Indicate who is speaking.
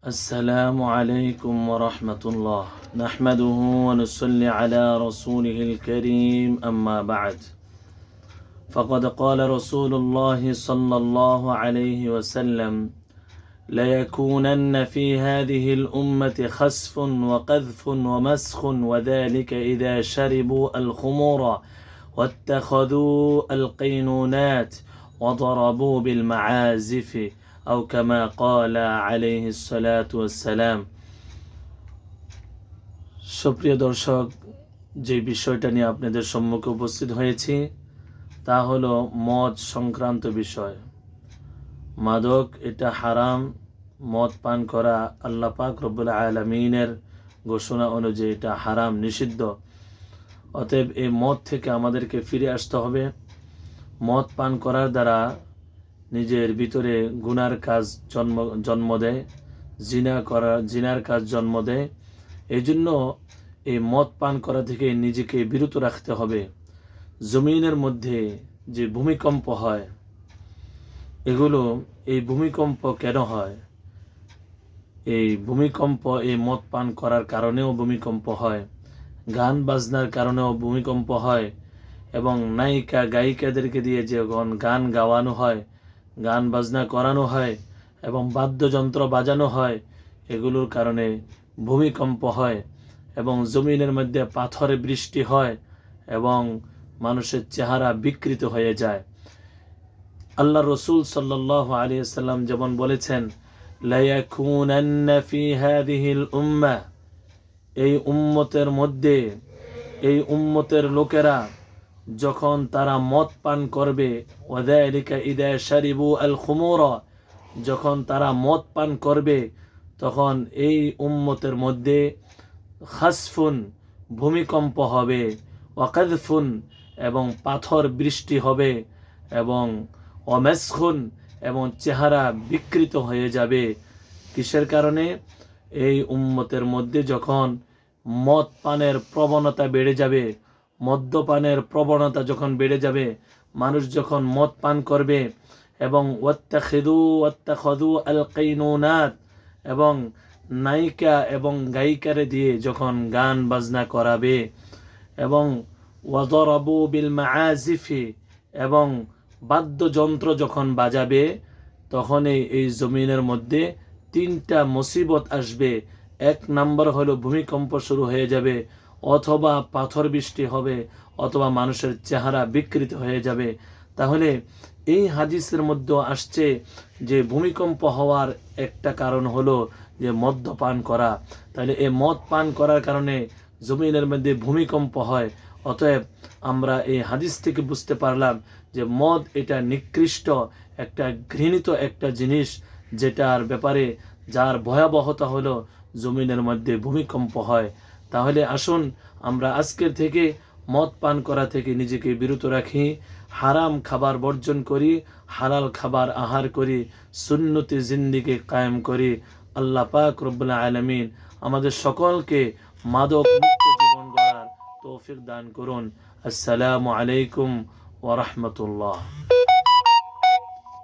Speaker 1: السلام عليكم ورحمة الله نحمده ونصلي على رسوله الكريم أما بعد فقد قال رسول الله صلى الله عليه وسلم ليكونن في هذه الأمة خسف وقذف ومسخ وذلك إذا شربوا الخمور واتخذوا القينونات وضربوا بالمعازف أو كما قال عليه الصلاة والسلام। সুপ্রিয় দর্শক, যে বিষয়টা নিয়ে আপনাদের সম্মুখে উপস্থিত হয়েছি তা হলো মদ সংক্রান্ত বিষয়। মাদক এটা হারাম, মদ পান করা আল্লাহ পাক রব্বুল আলামিনের ঘোষণা অনুযায়ী এটা হারাম, নিষিদ্ধ। অতএব এই মদ থেকে আমাদেরকে ফিরে আসতে হবে। মদ পান করার দ্বারা নিজের ভিতরে গুনার কাজ জন্ম দেয়, জিনার কাজ জন্ম দেয়। এই জন্য এই মদ পান করা থেকে নিজেকে বিরত রাখতে হবে। জমিনের মধ্যে যে ভূমিকম্প হয়, এই ভূমিকম্প কেন হয়? এই ভূমিকম্প এই মদ পান করার কারণেও ভূমিকম্প হয়, গান বাজনার কারণেও ভূমিকম্প হয়, এবং নায়িকা গায়িকাদেরকে দিয়ে যখন গান গাওয়ানো হয়, গান বাজনা করানো হয় এবং বাদ্যযন্ত্র বাজানো হয়, এগুলোর কারণে ভূমিকম্প হয় এবং জমিনের মধ্যে পাথরে বৃষ্টি হয় এবং মানুষের চেহারা বিকৃত হয়ে যায়। আল্লাহ রসুল সাল্লাল্লাহু আলাইহি ওয়াসাল্লাম যেমন বলেছেন, লায়াকুনান্না ফি হাযিহিল উম্মাহ, এই উম্মতের মধ্যে, এই উম্মতের লোকেরা যখন তারা মদ পান করবে, ওয়াযালিকা ইযা শারিবু আল খুমুরা, যখন তারা মদ পান করবে তখন এই উম্মতের মধ্যে খাসফুন, ভূমিকম্প হবে, ওয়াকাযফুন, এবং পাথর বৃষ্টি হবে, এবং ওয়ামাসখুন, এবং চেহারা বিকৃত হয়ে যাবে। কিসের কারণে? এই উম্মতের মধ্যে যখন মদ পানের প্রবণতা বেড়ে যাবে, মদ্যপানের প্রবণতা যখন বেড়ে যাবে, মানুষ যখন মদ পান করবে এবং ওয়াত্তাখাযু আল কাইনুনাত, এবং নায়িকা এবং গায়িকারে দিয়ে যখন গান বাজনা করাবে, এবং ওয়াদরাবু বিল মাআজিফি, এবং বাদ্যযন্ত্র যখন বাজাবে, তখনই এই জমিনের মধ্যে তিনটা মুসিবত আসবে। এক নাম্বার হলো ভূমিকম্প শুরু হয়ে যাবে, অথবা পাথর বৃষ্টি হবে, অথবা মানুষের চেহারা বিকৃত হয়ে যাবে। তাহলে এই হাদিসের মধ্যে আসছে যে ভূমিকম্প হওয়ার একটা কারণ হলো যে মদ্যপান করা। তাহলে এই মদ পান করার কারণে জমিনের মধ্যে ভূমিকম্প হয়। অতএব আমরা এই হাদিস থেকে বুঝতে পারলাম যে মদ এটা নিকৃষ্ট একটা ঘৃণিত একটা জিনিস, যেটার ব্যাপারে যার ভয়াবহতা হলো জমিনের মধ্যে ভূমিকম্প হয়। তাহলে আসুন আমরা আজকের থেকে মদ পান করা থেকে নিজেকে বিরত রাখি, হারাম খাবার বর্জন করি, হালাল খাবার আহার করি, সুন্নতি জিন্দিগি কায়েম করি। আল্লাহ পাক রব্বুল আলামিন আমাদের সকলকে মাদক মুক্ত জীবন গড়ার তৌফিক দান করুন। আসসালামু আলাইকুম ওয়া রাহমাতুল্লাহ।